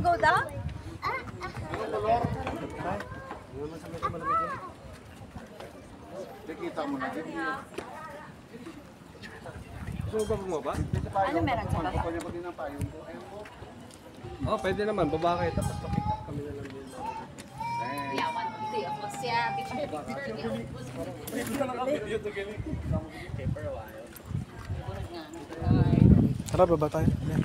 go down? Kita mo na. Gusto mo ba bumaba? Ano meron sa baba? Oh, pwede naman. Baba kayo. Tapos papick up kami na lang din. Yaman dito ako siya. Tara, baba tayo. Yan.